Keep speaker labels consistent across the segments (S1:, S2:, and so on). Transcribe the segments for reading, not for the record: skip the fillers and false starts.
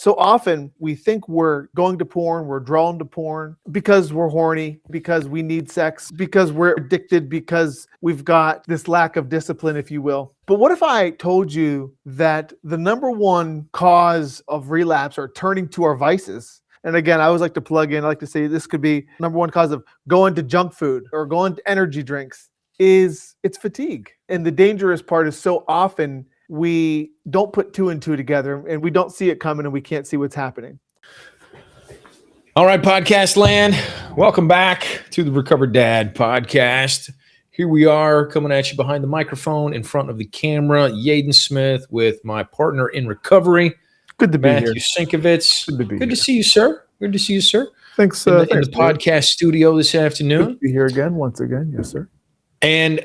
S1: So often we think we're going to porn, we're drawn to porn because we're horny, because we need sex, because we're addicted, because we've got this lack of discipline, if you will. But what if I told you that the number one cause of relapse or turning to our vices, and again, I always like to plug in, I like to say this could be number one cause of going to junk food or going to energy drinks, it's fatigue. And the dangerous part is so often we don't put two and two together and we don't see it coming and we can't see what's happening.
S2: All right, podcast land. Welcome back to the Recovered Dad podcast. Here we are coming at you behind the microphone in front of the camera. Yaden Smith with my partner in recovery.
S1: Good to be
S2: Matthew
S1: here.
S2: Sinkovitz. Good to see you, sir. Good to see you, sir.
S1: Thanks.
S2: In the podcast studio this afternoon.
S1: Good to be here again, once again. Yes, sir.
S2: And,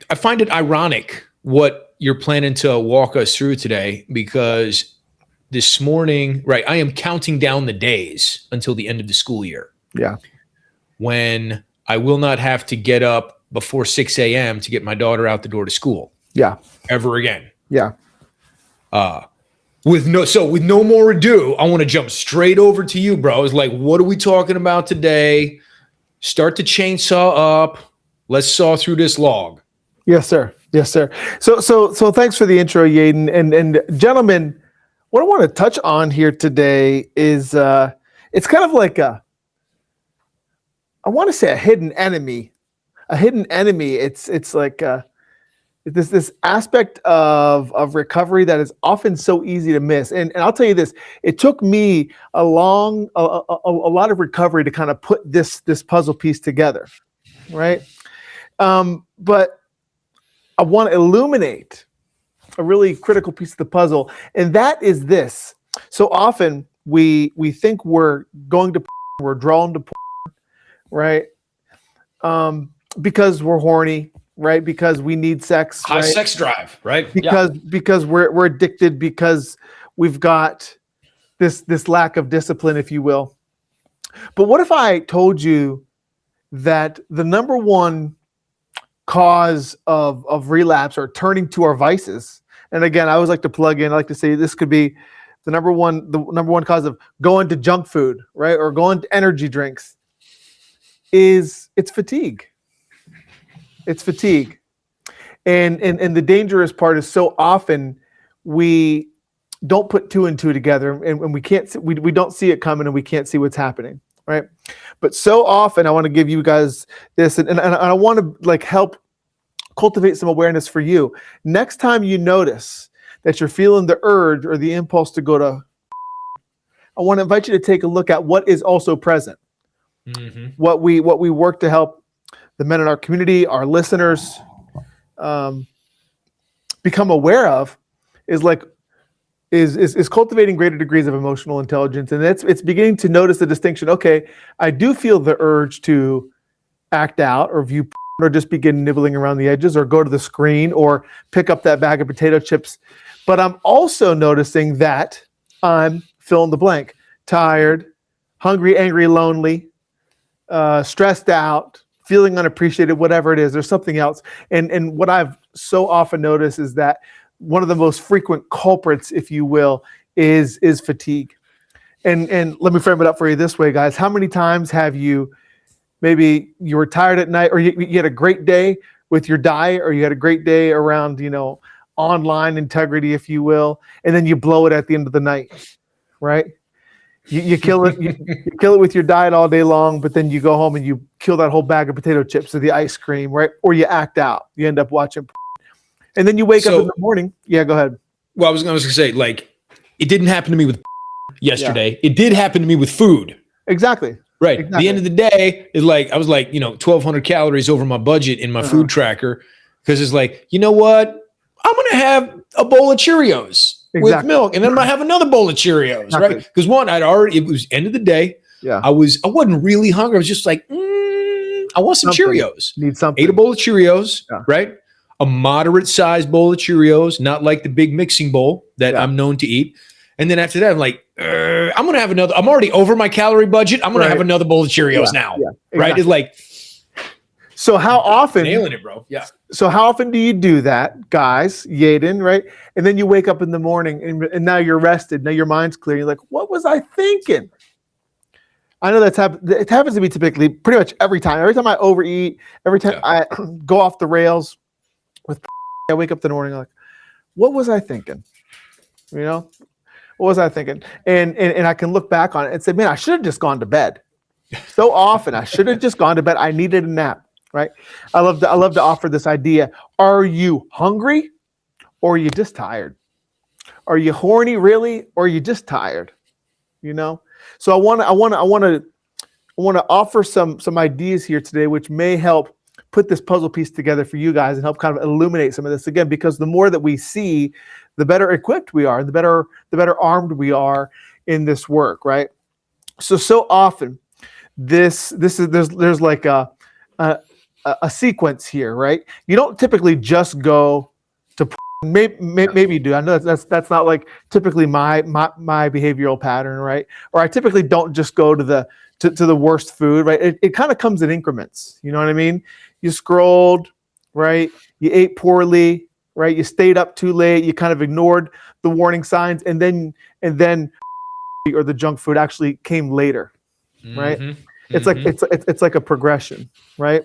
S2: I find it ironic what you're planning to walk us through today, because this morning, I am counting down the days until the end of the school year.
S1: Yeah. When
S2: I will not have to get up before 6 a.m. to get my daughter out the door to school.
S1: Yeah.
S2: Ever again.
S1: Yeah.
S2: With no more ado, I want to jump straight over to you, bro. It's like, what are we talking about today? Start the chainsaw up. Let's saw through this log.
S1: Yes, sir. Yes, sir. So thanks for the intro, Yaden. And gentlemen, what I want to touch on here today is it's kind of like I want to say a hidden enemy. A hidden enemy. It's like this aspect of recovery that is often so easy to miss. And I'll tell you this, it took me a lot of recovery to kind of put this puzzle piece together, right? But I want to illuminate a really critical piece of the puzzle, and that is this. So often we think we're going to porn, we're drawn to porn, right? Because we're horny, right? Because we need sex,
S2: high sex drive, right?
S1: Because we're addicted, because we've got this lack of discipline, if you will. But what if I told you that the number one cause of relapse or turning to our vices, and again, I always like to plug in, I like to say this could be the number one cause of going to junk food, right? Or going to energy drinks, it's fatigue. It's fatigue. And the dangerous part is so often we don't put two and two together and we don't see it coming and we can't see what's happening. Right. But so often I want to give you guys this and I want to help cultivate some awareness for you. Next time you notice that you're feeling the urge or the impulse to go to, I want to invite you to take a look at what is also present. Mm-hmm. What we work to help the men in our community, our listeners, become aware of is cultivating greater degrees of emotional intelligence. And it's beginning to notice the distinction. Okay, I do feel the urge to act out or view or just begin nibbling around the edges or go to the screen or pick up that bag of potato chips. But I'm also noticing that I'm fill in the blank, tired, hungry, angry, lonely, stressed out, feeling unappreciated, whatever it is, there's something else. And what I've so often noticed is that one of the most frequent culprits, if you will, is fatigue. And let me frame it up for you this way, guys. How many times have maybe you were tired at night, or you had a great day with your diet, or you had a great day around, online integrity, if you will, and then you blow it at the end of the night, right? You kill it, you kill it with your diet all day long, but then you go home and you kill that whole bag of potato chips or the ice cream, right? Or you act out. You end up watching, and then you wake up in the morning. Yeah, go ahead.
S2: Well, I was going to say, it didn't happen to me with yesterday. Yeah. It did happen to me with food.
S1: Exactly.
S2: Right. Exactly. At the end of the day, is I was 1,200 calories over my budget in my food tracker, because it's you know what? I'm going to have a bowl of Cheerios with milk, and then I'm going to have another bowl of Cheerios, right? Because it was end of the day.
S1: Yeah.
S2: I wasn't really hungry. I was just I want some Cheerios.
S1: Need something.
S2: Ate a bowl of Cheerios, right? A moderate sized bowl of Cheerios, not like the big mixing bowl that I'm known to eat. And then after that, I'm I'm going to have another. I'm already over my calorie budget. I'm going to have another bowl of Cheerios now, right? It's
S1: So how often?
S2: Nailing it, bro. Yeah.
S1: So how often do you do that, guys? Yaden, right? And then you wake up in the morning and now you're rested. Now your mind's clear. You're like, what was I thinking? I know it happens to me typically pretty much every time. Every time I overeat, every time I go off the rails with, I wake up in the morning like, what was I thinking? You know, what was I thinking? And I can look back on it and say, man, I should have just gone to bed. So often I should have just gone to bed. I needed a nap. Right. I love to offer this idea. Are you hungry or are you just tired? Are you horny really or are you just tired? You know? So I want to offer some ideas here today which may help put this puzzle piece together for you guys and help kind of illuminate some of this again, because the more that we see, the better equipped we are, the better armed we are in this work, right? So often there's like a sequence here, right? You don't typically just go to maybe you do. I know that's not like typically my behavioral pattern, right? Or I typically don't just go to the worst food, right? It kind of comes in increments. You know what I mean? You scrolled, right? You ate poorly, right? You stayed up too late. You kind of ignored the warning signs, and then or the junk food actually came later, right? Mm-hmm. It's like a progression, right?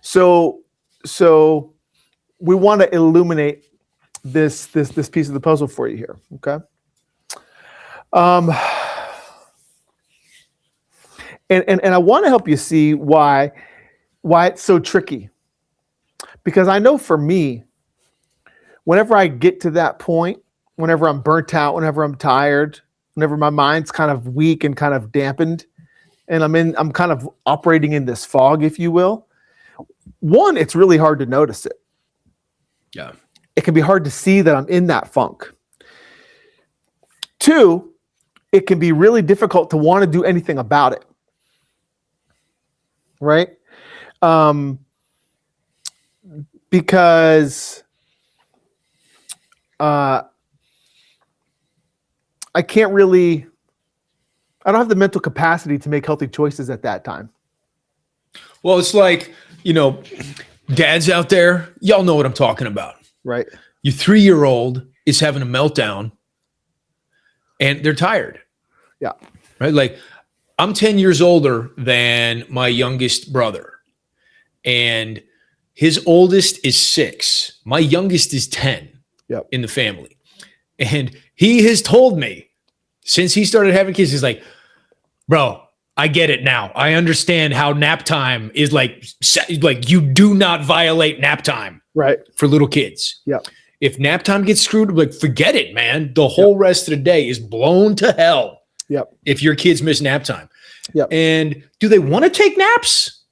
S1: So we want to illuminate this piece of the puzzle for you here, okay? And I want to help you see why it's so tricky, because I know for me, whenever I get to that point, whenever I'm burnt out, whenever I'm tired, whenever my mind's kind of weak and kind of dampened, and I'm kind of operating in this fog, if you will. One, it's really hard to notice it.
S2: Yeah.
S1: It can be hard to see that I'm in that funk. Two, it can be really difficult to want to do anything about it. Right? Because I don't have the mental capacity to make healthy choices at that time.
S2: Well, it's like, dads out there, y'all know what I'm talking about.
S1: Right.
S2: Your 3-year-old is having a meltdown and they're tired.
S1: Yeah.
S2: Right. Like, I'm 10 years older than my youngest brother, and his oldest is 6. My youngest is 10 in the family. And he has told me since he started having kids, he's like, bro, I get it now. I understand how nap time is like you do not violate nap time,
S1: right,
S2: for little kids.
S1: Yeah.
S2: If nap time gets screwed, like, forget it, man. The whole rest of the day is blown to hell.
S1: Yep.
S2: If your kids miss nap time.
S1: Yep.
S2: And do they want to take naps?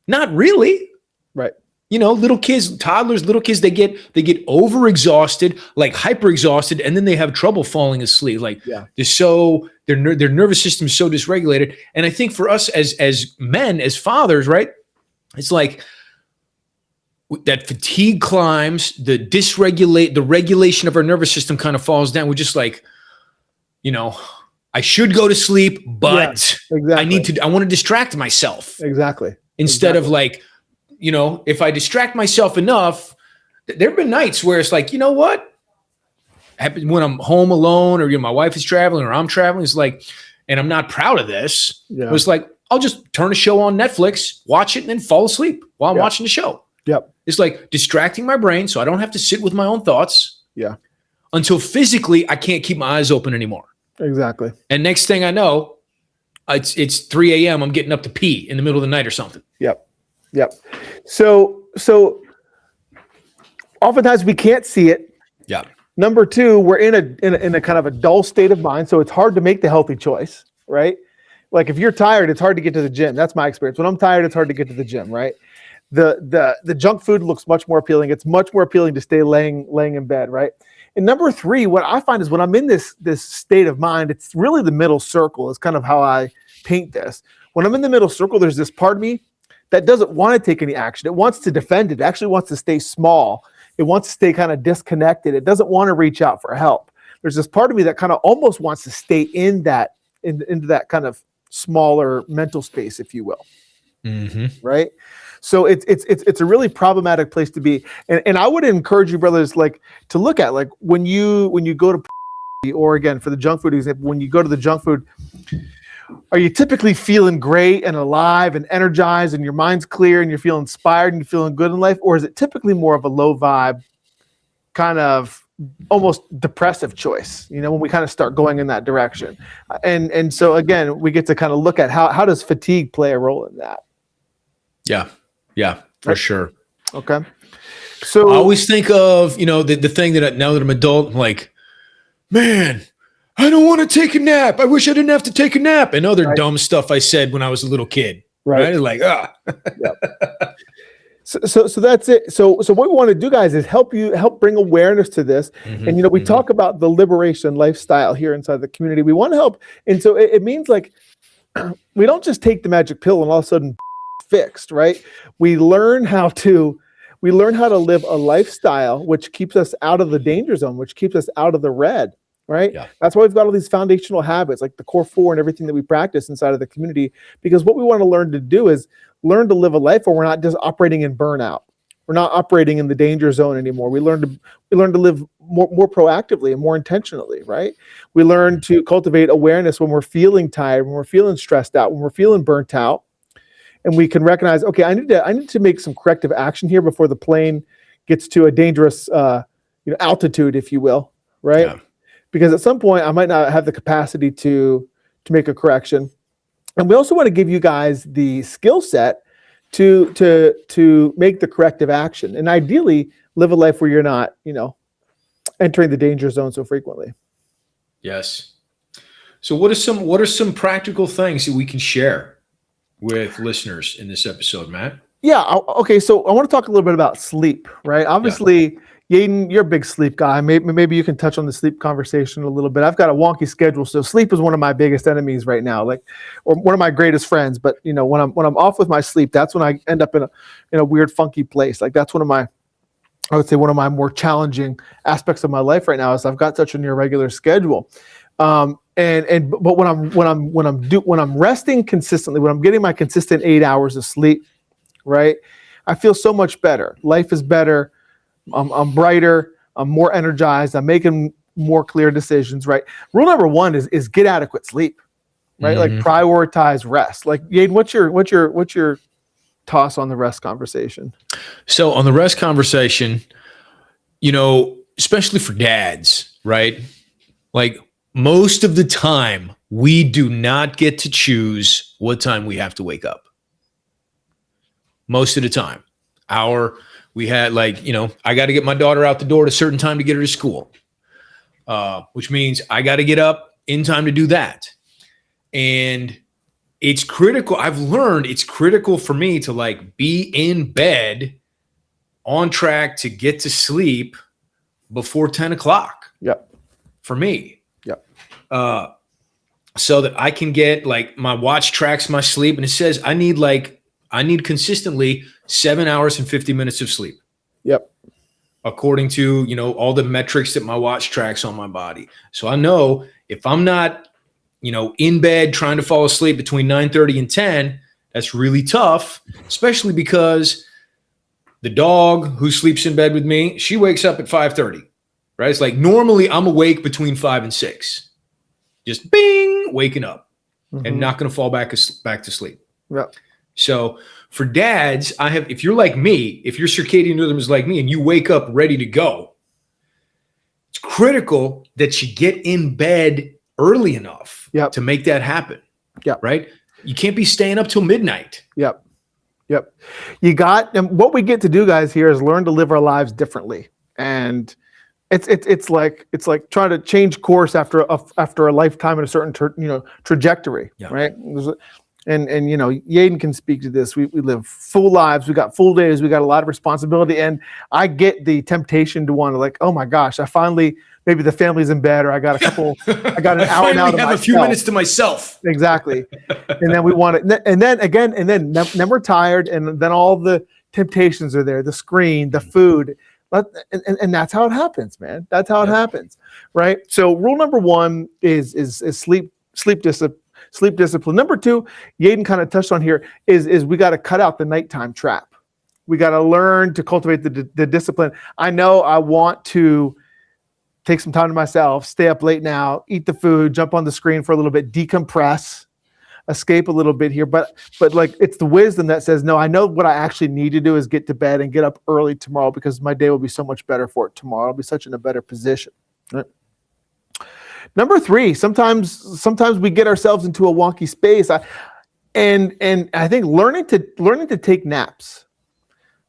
S2: Not really.
S1: Right.
S2: Little kids, toddlers, little kids, they get overexhausted, like hyper exhausted, and then they have trouble falling asleep. Like, their nervous system is so dysregulated. And I think for us as men, as fathers, right, it's like that fatigue climbs, the regulation of our nervous system kind of falls down. We're just like, I should go to sleep, but exactly. I want to distract myself.
S1: Exactly.
S2: Instead of like, if I distract myself enough, there have been nights where it's like, you know what? When I'm home alone, or my wife is traveling, or I'm traveling, it's like, and I'm not proud of this. Yeah. It's like, I'll just turn a show on Netflix, watch it, and then fall asleep while I'm watching the show.
S1: Yep.
S2: It's like distracting my brain so I don't have to sit with my own thoughts.
S1: Yeah.
S2: Until physically I can't keep my eyes open anymore. Exactly. And next thing I know, it's 3 a.m. I'm getting up to pee in the middle of the night or something.
S1: Yep. So oftentimes we can't see it.
S2: Yeah.
S1: Number two, we're in a kind of a dull state of mind, so it's hard to make the healthy choice, right? Like, if you're tired, it's hard to get to the gym. That's my experience. When I'm tired, it's hard to get to the gym, right? The junk food looks much more appealing. It's much more appealing to stay laying in bed, right? And number three, what I find is when I'm in this state of mind, it's really the middle circle is kind of how I paint this. When I'm in the middle circle, there's this part of me that doesn't want to take any action. It wants to defend it. It actually wants to stay small. It wants to stay kind of disconnected. It doesn't want to reach out for help. There's this part of me that kind of almost wants to stay into that kind of smaller mental space, if you will. right? So it's a really problematic place to be. And I would encourage you, brothers, like to look at like when you go to, or again for the junk food example, when you go to the junk food, are you typically feeling great and alive and energized and your mind's clear and you're feeling inspired and you're feeling good in life? Or is it typically more of a low vibe, kind of almost depressive choice, when we kind of start going in that direction? And so again, we get to kind of look at how does fatigue play a role in that?
S2: Yeah, for sure.
S1: Okay. So
S2: I always think of, the thing that now that I'm adult, I'm like, man, I don't want to take a nap. I wish I didn't have to take a nap. And other dumb stuff I said when I was a little kid. Right. Like, Yep.
S1: So that's it. So what we want to do, guys, is help bring awareness to this. And, we talk about the liberation lifestyle here inside the community. We want to help. And so it means like, we don't just take the magic pill and all of a sudden fixed, right? We learn how to live a lifestyle which keeps us out of the danger zone, which keeps us out of the red, right? Yeah. That's why we've got all these foundational habits, like the core 4 and everything that we practice inside of the community, because what we want to learn to do is learn to live a life where we're not just operating in burnout. We're not operating in the danger zone anymore. We learn to live more proactively and more intentionally, right? We learn to cultivate awareness when we're feeling tired, when we're feeling stressed out, when we're feeling burnt out. And we can recognize, okay, I need to make some corrective action here before the plane gets to a dangerous altitude, if you will, right? Yeah. Because at some point I might not have the capacity to make a correction. And we also want to give you guys the skill set to make the corrective action, and ideally live a life where you're not, entering the danger zone so frequently.
S2: Yes. So what are some practical things that we can share with listeners in this episode, Matt?
S1: Yeah. Okay. So I want to talk a little bit about sleep, right? Obviously, Yaden, you're a big sleep guy. Maybe you can touch on the sleep conversation a little bit. I've got a wonky schedule, so sleep is one of my biggest enemies right now, or one of my greatest friends. But when I'm off with my sleep, that's when I end up in a weird, funky place. Like that's one of my more challenging aspects of my life right now is I've got such an irregular schedule. But when I'm resting consistently, when I'm getting my consistent 8 hours of sleep, right, I feel so much better. Life is better. I'm brighter. I'm more energized. I'm making more clear decisions, right? Rule number 1 is get adequate sleep, right? Like prioritize rest. Like Yaden, what's your toss on the rest conversation?
S2: So on the rest conversation, especially for dads, right? Like most of the time, we do not get to choose what time we have to wake up. Most of the time. We had I got to get my daughter out the door at a certain time to get her to school, which means I got to get up in time to do that. And it's critical. I've learned it's critical for me to be in bed on track to get to sleep before 10 o'clock.
S1: Yep.
S2: For me.
S1: Yep.
S2: So that I can get my watch tracks my sleep and it says I need consistently 7 hours and 50 minutes of sleep.
S1: Yep.
S2: According to, all the metrics that my watch tracks on my body. So I know if I'm not, in bed trying to fall asleep between 9:30 and 10, that's really tough, especially because the dog who sleeps in bed with me, she wakes up at 5:30, right? It's normally I'm awake between 5 and 6, just bing, waking up and not going to fall back to sleep.
S1: Yep.
S2: So for dads, if you're like me, if your circadian rhythm is like me and you wake up ready to go, it's critical that you get in bed early enough to make that happen.
S1: Yep.
S2: Right? You can't be staying up till midnight.
S1: Yep. And what we get to do, guys, here is learn to live our lives differently. And it's like trying to change course after a lifetime in a certain trajectory, right? And Yaden can speak to this. We live full lives. We got full days. We got a lot of responsibility. And I get the temptation to want to oh my gosh, maybe the family's in bed, or I got an hour now to
S2: have
S1: myself.
S2: A few minutes to myself.
S1: Exactly. And then we want it. And then we're tired. And then all the temptations are there, the screen, the food. And that's how it happens, man. That's how it happens. Right. So rule number 1 is sleep discipline. Sleep discipline. Number 2, Yaden kind of touched on here, is we got to cut out the nighttime trap. We got to learn to cultivate the discipline. I know I want to take some time to myself, stay up late now, eat the food, jump on the screen for a little bit, decompress, escape a little bit here. But like, it's the wisdom that says, no, I know what I actually need to do is get to bed and get up early tomorrow, because my day will be so much better for it tomorrow. I'll be such in a better position. Right? Number 3, sometimes we get ourselves into a wonky space. And I think learning to take naps.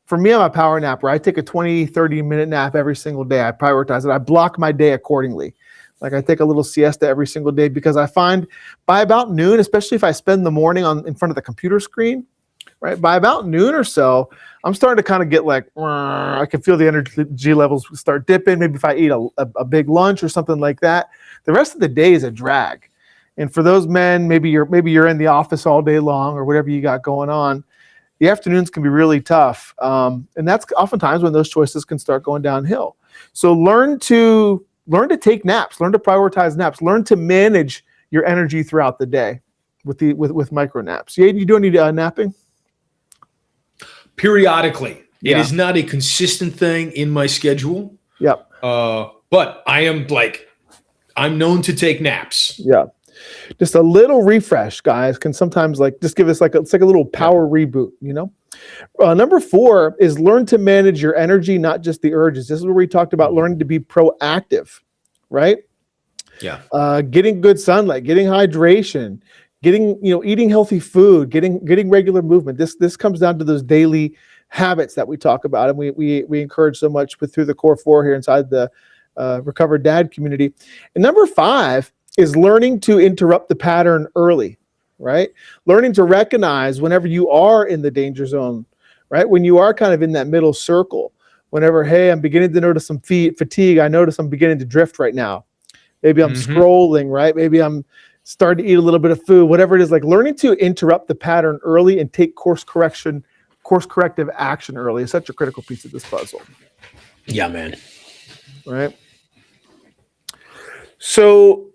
S1: For me, I'm a power napper. I take a 20, 30-minute nap every single day. I prioritize it. I block my day accordingly. Like, I take a little siesta every single day, because I find by about noon, especially if I spend the morning in front of the computer screen, right? By about noon or so, I'm starting to kind of get like, I can feel the energy levels start dipping. Maybe if I eat a big lunch or something like that, the rest of the day is a drag. And for those men, maybe you're in the office all day long or whatever you got going on, the afternoons can be really tough. And that's oftentimes when those choices can start going downhill. So learn to take naps, learn to prioritize naps, learn to manage your energy throughout the day with micro naps. Yeah, you do any napping?
S2: Periodically. It is not a consistent thing in my schedule.
S1: Yep.
S2: But I'm known to take naps.
S1: Yeah. Just a little refresh, guys, can sometimes just give us it's like a little power reboot, you know? Number 4 is learn to manage your energy, not just the urges. This is where we talked about learning to be proactive, right?
S2: Yeah.
S1: Getting good sunlight, getting hydration, eating healthy food, getting regular movement. This comes down to those daily habits that we talk about, and we encourage so much through the core 4 here inside the Recovered Dad community. And number 5 is learning to interrupt the pattern early, right? Learning to recognize whenever you are in the danger zone, right? When you are kind of in that middle circle, whenever, hey, I'm beginning to notice some fatigue. I notice I'm beginning to drift right now. Maybe I'm scrolling, right? Maybe I'm starting to eat a little bit of food, whatever it is. Like, learning to interrupt the pattern early and take course corrective action early is such a critical piece of this puzzle.
S2: Yeah, man.
S1: Right? So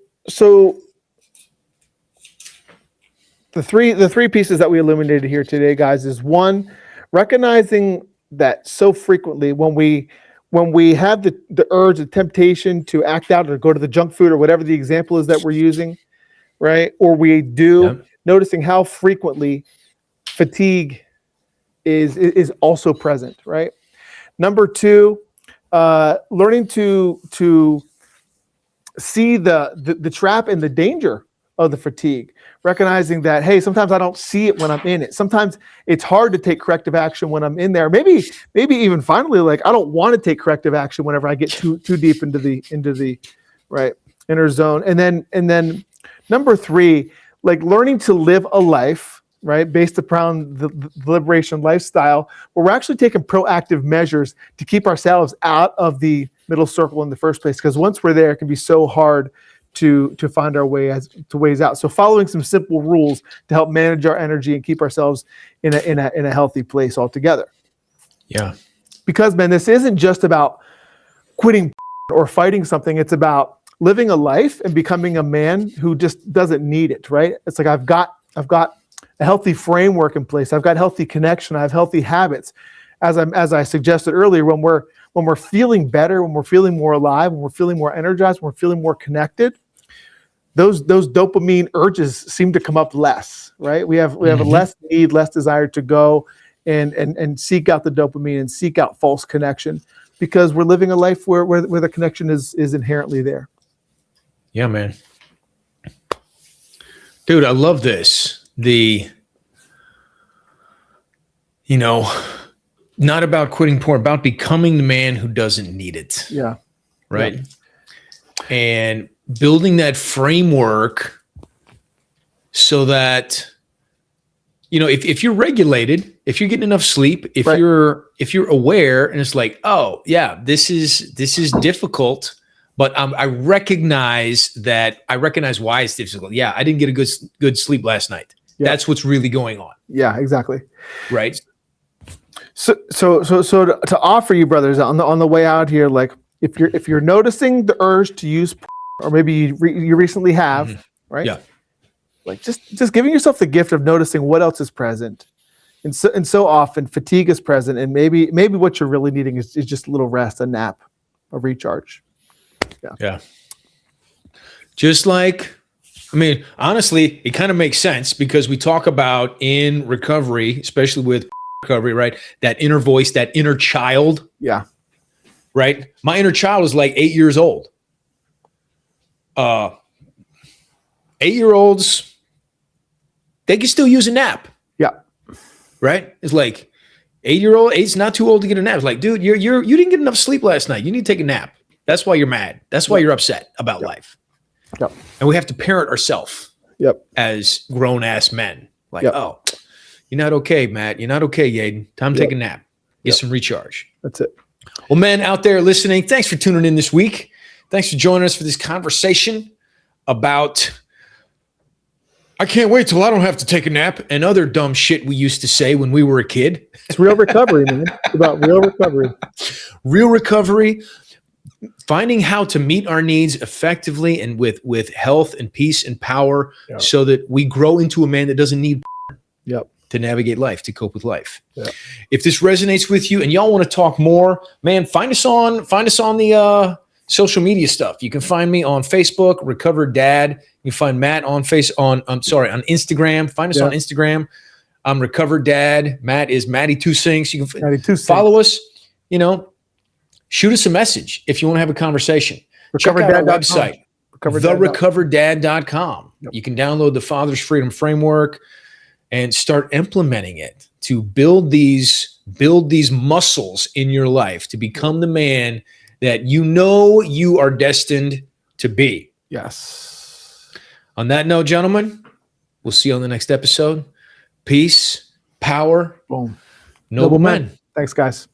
S1: the three pieces that we illuminated here today, guys, is 1, recognizing that so frequently when we have the urge, the temptation to act out or go to the junk food or whatever the example is that we're using, right? Or we do, noticing how frequently fatigue is also present, right? Number 2, learning to see the trap and the danger of the fatigue, recognizing that, hey, sometimes I don't see it when I'm in it. Sometimes it's hard to take corrective action when I'm in there. Maybe even finally, I don't want to take corrective action whenever I get too deep into the right inner zone. And then number 3, learning to live a life, right, based upon the liberation lifestyle, where we're actually taking proactive measures to keep ourselves out of the middle circle in the first place. Because once we're there, it can be so hard to find our ways out. So following some simple rules to help manage our energy and keep ourselves in a healthy place altogether.
S2: Yeah. Because,
S1: man, this isn't just about quitting or fighting something. It's about living a life and becoming a man who just doesn't need it, right? It's like I've got a healthy framework in place. I've got healthy connection. I have healthy habits. As I suggested earlier, when we're feeling better, when we're feeling more alive, when we're feeling more energized, when we're feeling more connected, those dopamine urges seem to come up less, right? We have a less need, less desire to go and seek out the dopamine and seek out false connection, because we're living a life where the connection is inherently there.
S2: Yeah, man. Dude, I love this. Not about quitting porn, about becoming the man who doesn't need it.
S1: Yeah.
S2: Right. Yeah. And building that framework so that, if you're regulated, if you're getting enough sleep, if you're aware, and it's like, oh yeah, this is difficult, but I recognize why it's difficult. Yeah. I didn't get a good sleep last night. Yeah. That's what's really going on.
S1: Yeah, exactly.
S2: Right.
S1: So to offer you, brothers, on the way out here, if you're noticing the urge to use, or maybe you recently have, right?
S2: Yeah.
S1: Like just giving yourself the gift of noticing what else is present. And so often fatigue is present, and maybe what you're really needing is just a little rest, a nap, a recharge.
S2: Yeah. Just like, I mean, honestly, it kind of makes sense because we talk about in recovery, especially with recovery, right? That inner voice, that inner child.
S1: Yeah.
S2: Right? My inner child is like 8 years old. 8-year-olds, they can still use a nap.
S1: Yeah.
S2: Right? It's like 8-year-old, eight's not too old to get a nap. It's like, dude, you didn't get enough sleep last night. You need to take a nap. That's why you're mad. That's why you're upset about life.
S1: Yep.
S2: And we have to parent ourselves as grown-ass men. Like, oh, you're not okay, Matt. You're not okay, Yaden. Time to take a nap. Get some recharge.
S1: That's it.
S2: Well, men out there listening, thanks for tuning in this week. Thanks for joining us for this conversation about I can't wait till I don't have to take a nap and other dumb shit we used to say when we were a kid.
S1: It's real recovery, man. It's about real recovery.
S2: Real recovery. Finding how to meet our needs effectively and with health and peace and power so that we grow into a man that doesn't need to navigate life, to cope with life. If this resonates with you and y'all want to talk more, man, find us on the social media stuff. You can find me on Facebook, Recovered Dad. You can find Matt on Instagram. Find us on Instagram. I'm Recovered Dad. Matt is Matty2Sinks. You can follow us, shoot us a message if you want to have a conversation. Check out our website, therecovereddad.com. You can download the Father's Freedom Framework and start implementing it to build these muscles in your life to become the man that you are destined to be.
S1: Yes.
S2: On that note, gentlemen, we'll see you on the next episode. Peace, power,
S1: boom.
S2: Noble men.
S1: Thanks, guys.